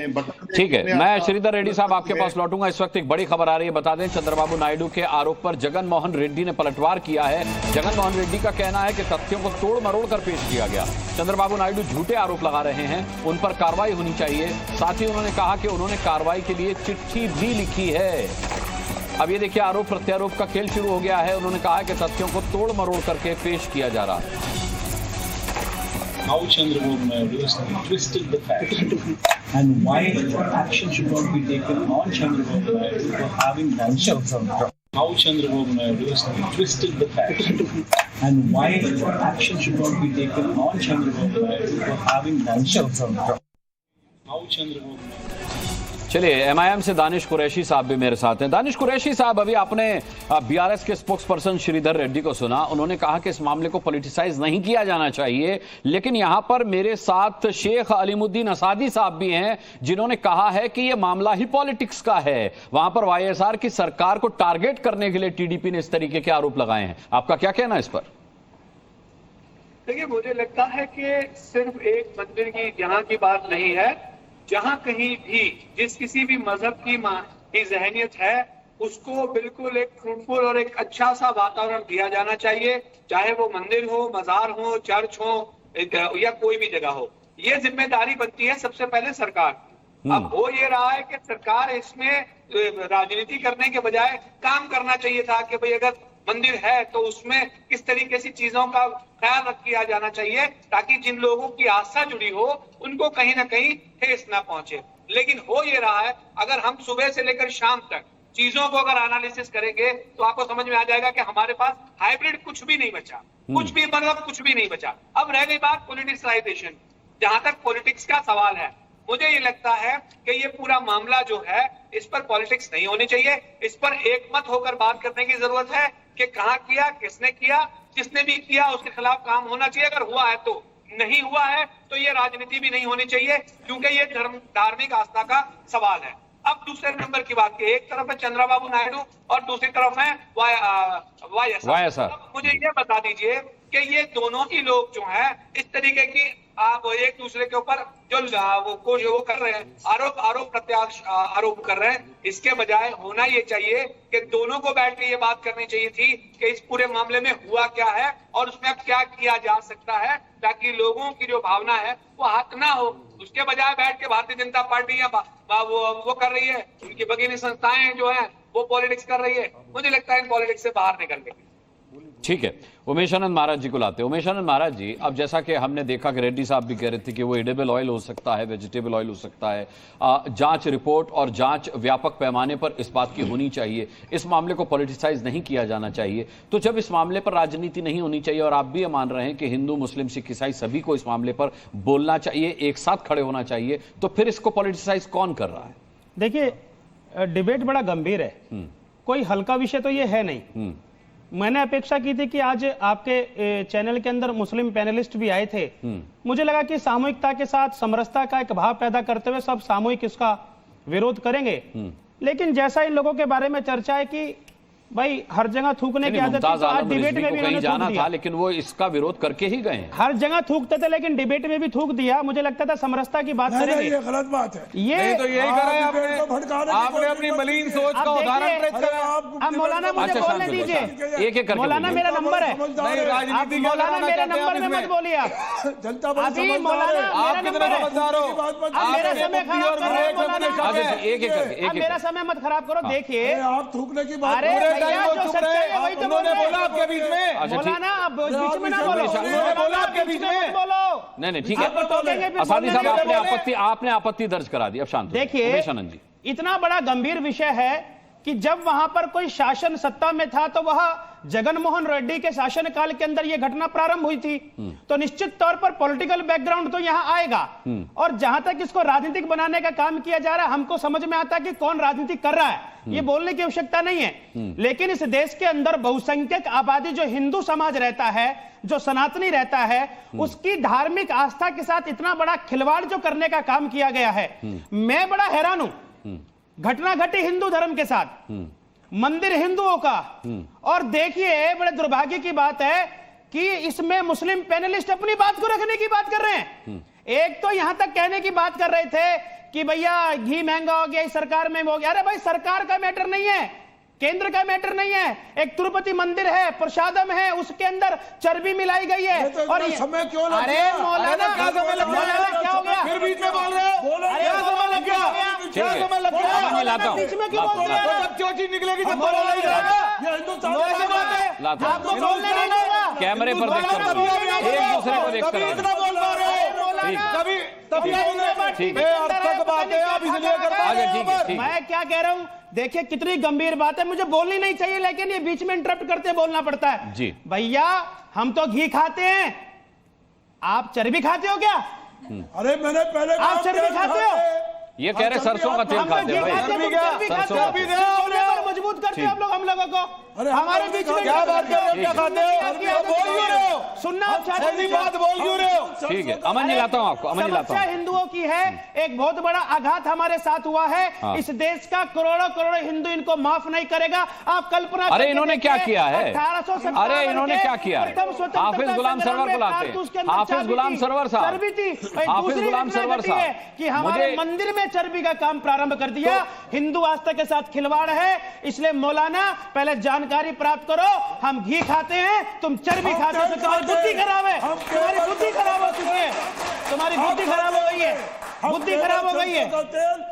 ठीक है, मैं श्रीधर रेड्डी साहब आपके पास लौटूंगा। इस वक्त एक बड़ी खबर आ रही है, बता दें चंद्रबाबू नायडू के आरोप पर जगन मोहन रेड्डी ने पलटवार किया है। जगन मोहन रेड्डी का कहना है कि तथ्यों को तोड़ मरोड़ कर पेश किया गया। चंद्रबाबू नायडू झूठे आरोप लगा रहे हैं, उन पर कार्रवाई होनी चाहिए। साथ ही उन्होंने कहा कि उन्होंने कार्रवाई के लिए चिट्ठी भी लिखी है। अब ये देखिए, आरोप प्रत्यारोप का खेल शुरू हो गया है। उन्होंने कहा कि तथ्यों को तोड़ मरोड़ करके पेश किया जा रहा है। How Chandrababu Naidu has twisted the facts and why action should not be taken on Chandrababu Naidu for having done so. How Chandrababu Naidu has twisted the facts and why action should not be taken on Chandrababu Naidu for having done so. How Chandrababu Naidu. चलिए, MIM से दानिश कुरैशी साहब भी मेरे साथ हैं। दानिश कुरैशी साहब, अभी आपने बीआरएस के स्पोक्स पर्सन श्रीधर रेड्डी को सुना। उन्होंने कहा कि इस मामले को पॉलिटिसाइज नहीं किया जाना चाहिए, लेकिन यहां पर मेरे साथ शेख अलीमुद्दीन असादी साहब भी हैं, जिन्होंने कहा है कि यह मामला ही पॉलिटिक्स का है। वहां पर वाईएसआर की सरकार को टारगेट करने के लिए टीडीपी ने इस तरीके के आरोप लगाए हैं। आपका क्या कहना है इस पर? देखिए, मुझे लगता है कि सिर्फ एक मंदिर की यहाँ की बात नहीं है। जहां कहीं भी जिस किसी भी मजहब की जहनियत है, उसको बिल्कुल एक फ्रूटफुल और एक अच्छा सा वातावरण दिया जाना चाहिए, चाहे वो मंदिर हो, मजार हो, चर्च हो या कोई भी जगह हो। ये जिम्मेदारी बनती है सबसे पहले सरकार। अब हो ये रहा है कि सरकार इसमें राजनीति करने के बजाय काम करना चाहिए था कि भाई अगर मंदिर है तो उसमें किस तरीके से चीजों का ख्याल किया जाना चाहिए, ताकि जिन लोगों की आस्था जुड़ी हो उनको कहीं ना कहीं ठेस ना पहुंचे। लेकिन हो ये रहा है, अगर हम सुबह से लेकर शाम तक चीजों को अगर एनालिसिस करेंगे तो आपको समझ में आ जाएगा कि हमारे पास हाइब्रिड कुछ भी नहीं बचा, कुछ भी मतलब कुछ भी नहीं बचा। अब रह गई बात पॉलिटिसाइजेशन। जहां तक पॉलिटिक्स का सवाल है, मुझे ये लगता है कि ये पूरा मामला जो है, इस पर पॉलिटिक्स नहीं होनी चाहिए। इस पर एकमत होकर बात करने की जरूरत है कि कहां किया, किसने किया, जिसने भी किया उसके खिलाफ काम होना चाहिए। अगर हुआ है तो, नहीं हुआ है तो ये राजनीति भी नहीं होनी चाहिए, क्योंकि ये धार्मिक आस्था का सवाल है। अब दूसरे नंबर की बात की, एक तरफ है चंद्रबाबू नायडू और दूसरी तरफ है वाईएसआर। मुझे ये बता दीजिए कि ये दोनों ही लोग जो हैं इस तरीके की आप एक दूसरे के ऊपर जो वो कर रहे हैं, आरोप आरोप कर रहे हैं, इसके बजाय होना ये चाहिए कि दोनों को बैठ के ये बात करनी चाहिए थी कि इस पूरे मामले में हुआ क्या है और उसमें अब क्या किया जा सकता है, ताकि लोगों की जो भावना है वो हक ना हो। उसके बजाय बैठ के भारतीय जनता पार्टी या वो कर रही है, उनकी भगिनी संस्थाएं जो है वो पॉलिटिक्स कर रही है। मुझे लगता है इन पॉलिटिक्स से बाहर निकल गई। ठीक है, उमेश आनंद महाराज जी को लाते हैं। उमेश आनंद महाराज जी, अब जैसा कि हमने देखा कि रेड्डी साहब भी कह रहे थे कि वो एडिबल ऑयल हो सकता है, वेजिटेबल ऑयल हो सकता है। जांच रिपोर्ट और जांच व्यापक पैमाने पर इस बात की होनी चाहिए, इस मामले को पॉलिटिसाइज नहीं किया जाना चाहिए। तो जब इस मामले पर राजनीति नहीं होनी चाहिए और आप भी ये मान रहे हैं कि हिंदू, मुस्लिम, सिख, ईसाई सभी को इस मामले पर बोलना चाहिए, एक साथ खड़े होना चाहिए, तो फिर इसको पॉलिटिसाइज कौन कर रहा है? देखिए, डिबेट बड़ा गंभीर है, कोई हल्का विषय तो ये है नहीं। मैंने अपेक्षा की थी कि आज आपके चैनल के अंदर मुस्लिम पैनलिस्ट भी आए थे। मुझे लगा कि सामूहिकता के साथ समरसता का एक भाव पैदा करते हुए सब सामूहिक इसका विरोध करेंगे। लेकिन जैसा इन लोगों के बारे में चर्चा है कि भाई हर जगह थूकने की आदत है, तो आज डिबेट में भी उन्होंने जाना था, लेकिन वो इसका विरोध करके ही गए। हर जगह थूकते थे, लेकिन डिबेट में भी थूक दिया। मुझे लगता था समरसता की बात करेंगे। ये गलत बात है। ये तो यही करा आपने अपनी मलिन सोच का उदाहरण पेश करा। अब मौलाना मुझे बोलने दीजिए, एक मौलाना मेरा नंबर है, राजनीति मौलाना मेरे नंबर में मत बोलिए आप। जनता अभी मौलाना आप कितने समझदार हो? अब मेरा समय खराब कर रहे हो मौलाना। एक मेरा समय मत खराब करो। देखिए, आप थूकने की बात, अरे भैया जो सच्चाई है वही तो बोल रहे हैं। बोला आपके बीच में, मौलाना आप बीच में ना बोलो, बोला आपके बीच में बोलो। नहीं ठीक है, असादी साहब आपने आपत्ति दर्ज करा दी, अब शांत। देखिए, उमेश आनंद जी, इतना बड़ा गंभीर विषय है कि जब वहां पर कोई शासन सत्ता में था तो वह जगन मोहन रेड्डी के शासनकाल के अंदर यह घटना प्रारंभ हुई थी, तो निश्चित तौर पर पॉलिटिकल बैकग्राउंड तो यहां आएगा। और जहां तक इसको राजनीतिक बनाने का काम किया जा रहा है, हमको समझ में आता है कि कौन राजनीति कर रहा है, ये बोलने की आवश्यकता नहीं है। लेकिन इस देश के अंदर बहुसंख्यक आबादी जो हिंदू समाज रहता है, जो सनातनी रहता है, उसकी धार्मिक आस्था के साथ इतना बड़ा खिलवाड़ जो करने का काम किया गया है, मैं बड़ा हैरान हूं। घटना घटी हिंदू धर्म के साथ, मंदिर हिंदुओं का, और देखिए बड़े दुर्भाग्य की बात है कि इसमें मुस्लिम पैनलिस्ट अपनी बात को रखने की बात कर रहे हैं। एक तो यहां तक कहने की बात कर रहे थे कि भैया घी महंगा हो गया, इस सरकार में हो गया। अरे भाई सरकार का मैटर नहीं है, केंद्र का मैटर नहीं है। एक तिरुपति मंदिर है, प्रसादम है, उसके अंदर चर्बी मिलाई गई है। और समय क्यों लग अरे गया? मौलाना क्या समय लग गया? मौलाना, क्या हो गया? फिर बीच में बोल रहे हो? अरे क्या समय लग गया? क्या समय लग गया? मैं लाता हूं। बीच में क्यों बोल रहे तो हैं? जब जो चीज निकलेगी जब मौलाना, बोला ही जाएगा। ये हिंदुस्तान नो ऐसे बात है। लाता हूं। आपको बोलने नहीं होगा। कैमरे पर देखकर मौलाना, बोलो। कभी एक दूसरे को देखकर कभी बोलो। इतना बोल पा रहे हो? मौलाना, कभी तभी ठीक। बोल रहे हो? ठीक। बेअर्थक बात है, आप इसलिए कर पा आगे रहे ठीक है, हो। ठीक। मैं क्या कह रहा हूं, देखिए कितनी गंभीर बात है, मुझे बोलनी नहीं चाहिए लेकिन ये बीच में इंटरप्ट करते बोलना पड़ता है। जी। भैया हम तो घी खाते हैं, आप चर्बी खाते हो क्या? अरे मैंने पहले आप कहा चर्बी तेल खाते हो? ये कह रहे सरसों का तेल हम तो खाते घी हैं भाई। खाते हैं, तुम चर्बी खाते सरसों हो। का तेल। बोलने पर मजबूत करते हो ठीक। आप लोग हम लोगों को। अरे हमारे हम बीच लोग में क्या बात कर रहे हो? क्या खाते हो? आपकी तो बोल क्यों रहे हो? सुनना ऐसी बात बोल क्यों रहे हो? ठीक है, अमन जी लाता हूं आपको, अमन जी लाता समस्या हूं। हिंदुओं की है, एक बहुत बड़ा आघात हमारे साथ हुआ है। हाँ। इस देश का करोड़ों करोड़ों हिंदू इनको माफ नहीं करेगा। आप कल्पना अरे करके इन्होंने क्या देखिए, किया है? 1857 अरे इन्होंने के क्या किया है? प्रथम स्वतंत्रता हाफिज गुलाम संग्राम सरवर में को लाते कारतूस के हैं। अंदर हाफिज चाबी गुलाम थी, सरवर साहब। चर्बी थी। एक हाफिज दूसरी गुलाम घटना सरवर घटी है साहब। कि हमारे मुझे- मंदिर में चर्बी का काम प्रारंभ कर दिया। हिंदू आस्था के साथ खिलवाड़ है, इसलिए मौलाना पहले जानकारी प्राप्त करो। हम घी खाते हैं, तुम चर्बी खाते हो, तो तुम्हारी बुद्धि खराब है। तुम्हारी बुद्धि खराब हो चुकी है, तुम्हारी बुद्धि खराब हो गई है, बुद्धि खराब हो गई है। तेल